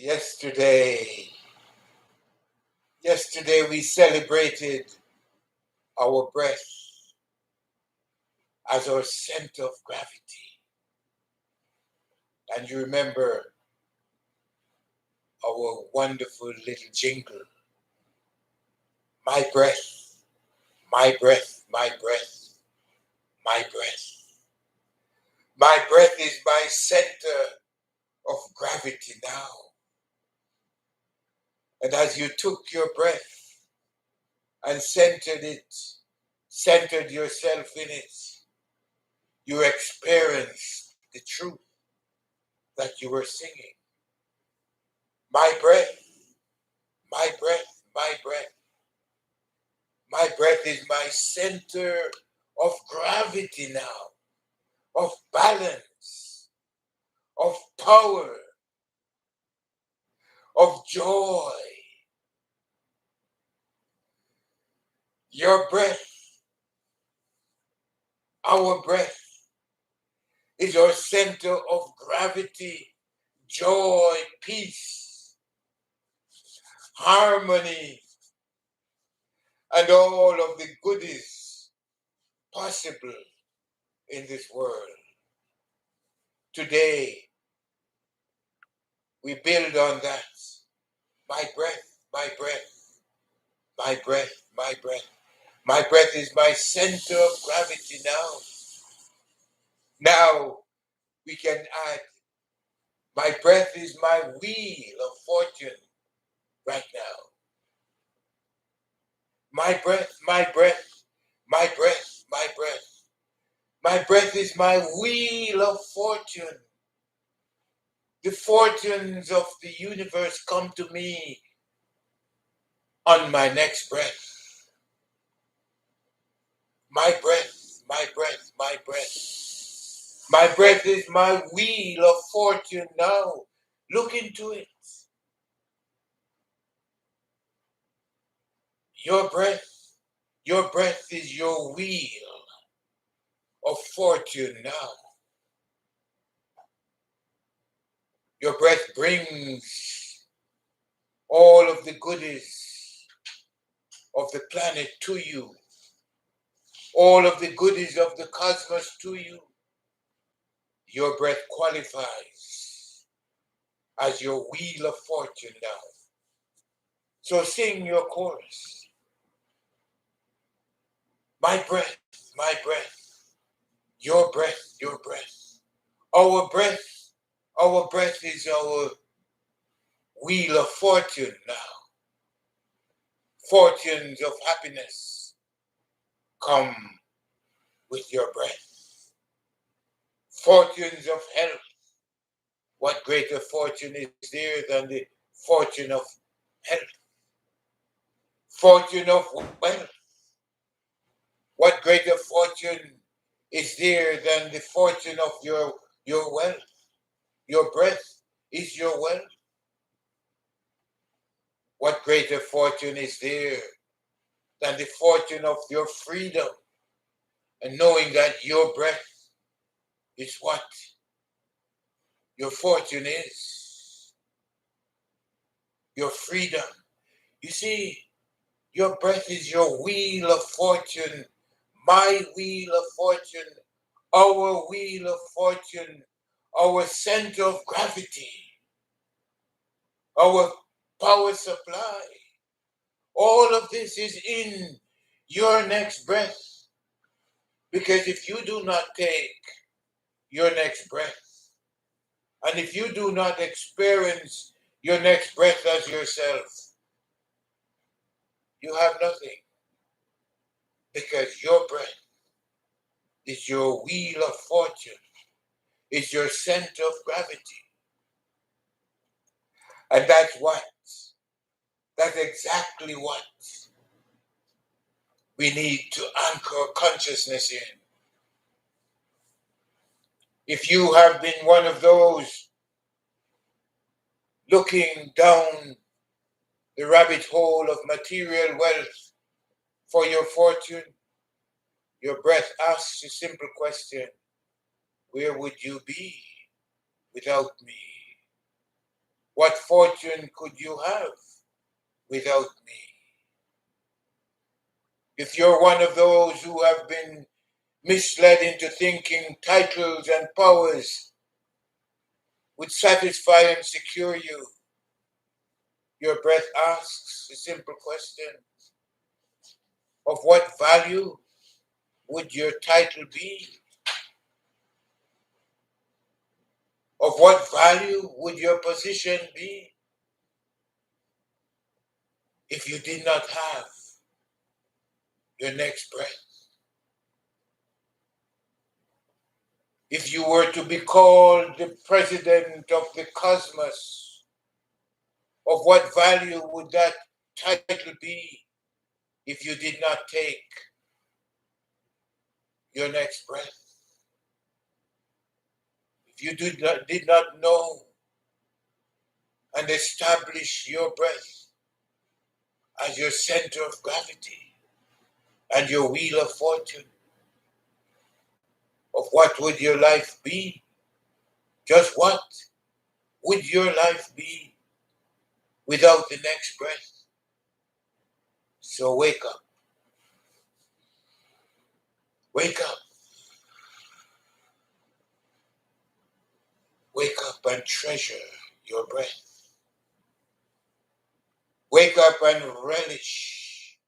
Yesterday, yesterday we celebrated our breath as our center of gravity. And you remember our wonderful little jingle, my breath, my breath, my breath, my breath. My breath is my center of gravity now. And as you took your breath and centered yourself in it, you experienced the truth that you were singing. My breath, my breath, my breath. My breath is my center of gravity now, of balance, of power, of joy. Your breath, our breath, is our center of gravity, joy, peace, harmony, and all of the goodies possible in this world. Today, we build on that. My breath, my breath, my breath, my breath. My breath is my center of gravity now. Now we can add, my breath is my wheel of fortune right now. My breath, my breath, my breath, my breath. My breath is my wheel of fortune. The fortunes of the universe come to me on my next breath. My breath, my breath, my breath. My breath is my wheel of fortune now. Look into it. Your breath is your wheel of fortune now. Your breath brings all of the goodies of the planet to you. All of the goodies of the cosmos to you. Your breath qualifies as your wheel of fortune now. So sing your chorus. My breath, your breath, your breath. Our breath is our wheel of fortune now. Fortunes of happiness come with your breath. Fortunes of health. What greater fortune is there than the fortune of health? Fortune of wealth. What greater fortune is there than the fortune of your wealth? Your breath is your wealth. What greater fortune is there than the fortune of your freedom and knowing that your breath is what your fortune is? Your freedom. You see, your breath is your wheel of fortune, my wheel of fortune, our wheel of fortune, our center of gravity, our power supply. All of this is in your next breath. Because if you do not take your next breath, and if you do not experience your next breath as yourself, you have nothing. Because your breath is your wheel of fortune, is your center of gravity. And that's exactly what we need to anchor consciousness in. If you have been one of those looking down the rabbit hole of material wealth for your fortune, your breath asks a simple question: where would you be without me? What fortune could you have without me? If you're one of those who have been misled into thinking titles and powers would satisfy and secure you, your breath asks a simple question: of what value would your title be? Of what value would your position be if you did not have your next breath? If you were to be called the president of the cosmos, of what value would that title be if you did not take your next breath? If you did not know and establish your breath as your center of gravity and your wheel of fortune, of what would your life be? Just what would your life be without the next breath? So wake up. Wake up. Wake up and treasure your breath. Wake up and relish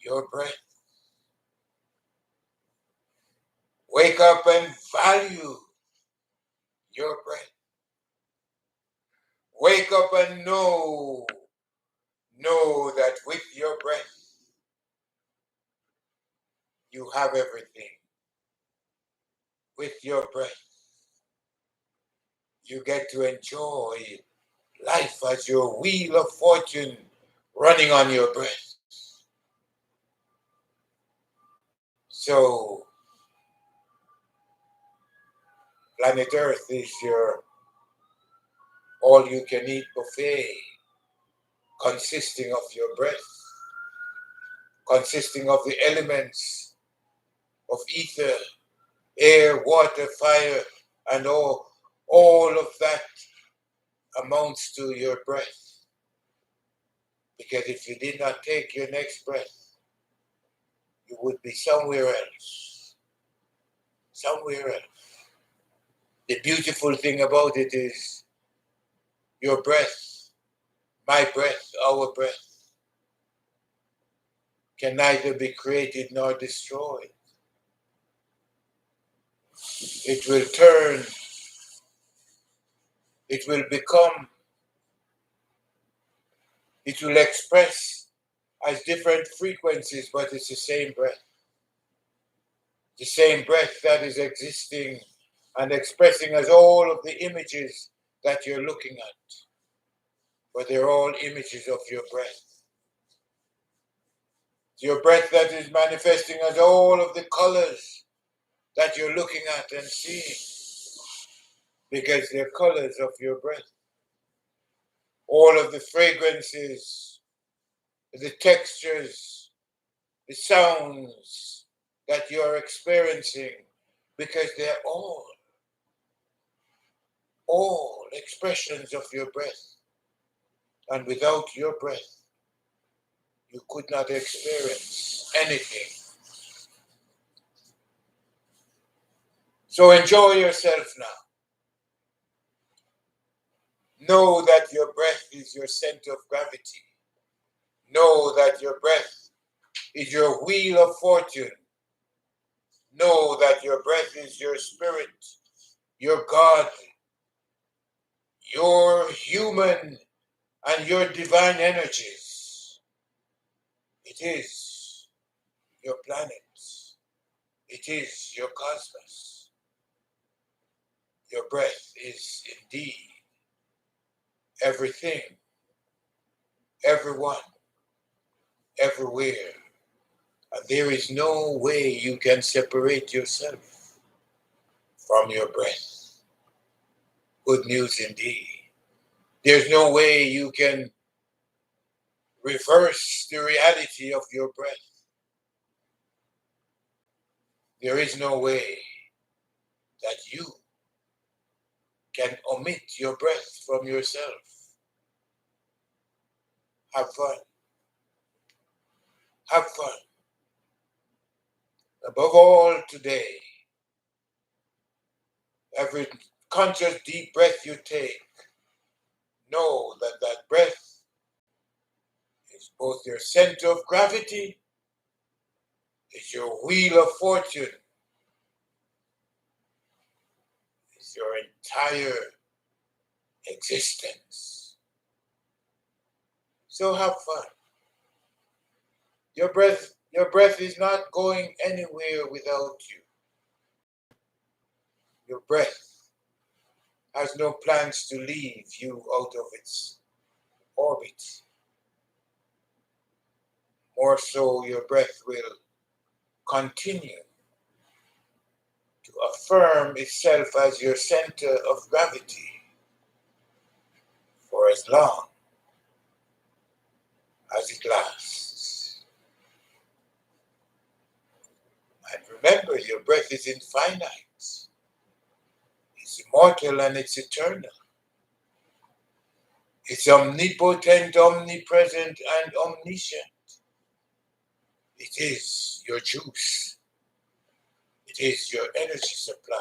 your breath. Wake up and value your breath. Wake up and know that with your breath, you have everything. With your breath, you get to enjoy life as your wheel of fortune running on your breath. So, planet Earth is your all-you-can-eat buffet, consisting of your breath, consisting of the elements of ether, air, water, fire, and all of that amounts to your breath. Because if you did not take your next breath, you would be somewhere else. Somewhere else. The beautiful thing about it is your breath, my breath, our breath, can neither be created nor destroyed. It will turn, it will become, it will express as different frequencies, but it's the same breath. The same breath that is existing and expressing as all of the images that you're looking at. But they're all images of your breath. It's your breath that is manifesting as all of the colors that you're looking at and seeing, because they're colors of your breath. All of the fragrances, the textures, the sounds that you're experiencing, because they're all expressions of your breath. And without your breath, you could not experience anything. So enjoy yourself now. Know that your breath is your center of gravity. Know that your breath is your wheel of fortune. Know that your breath is your spirit, your God, your human and your divine energies. It is your planet. It is your cosmos. Your breath is indeed everything, everyone, everywhere. And there is no way you can separate yourself from your breath. Good news indeed. There's no way you can reverse the reality of your breath. There is no way that you can omit your breath from yourself. Have fun. Have fun. Above all today, every conscious deep breath you take, know that that breath is both your center of gravity, is your wheel of fortune, is your entire existence. So have fun. Your breath is not going anywhere without you. Your breath has no plans to leave you out of its orbit. More so, your breath will continue to affirm itself as your center of gravity for as long as it lasts. And remember, your breath is infinite, it's immortal, and it's eternal. It's omnipotent, omnipresent, and omniscient. It is your juice. It is your energy supply.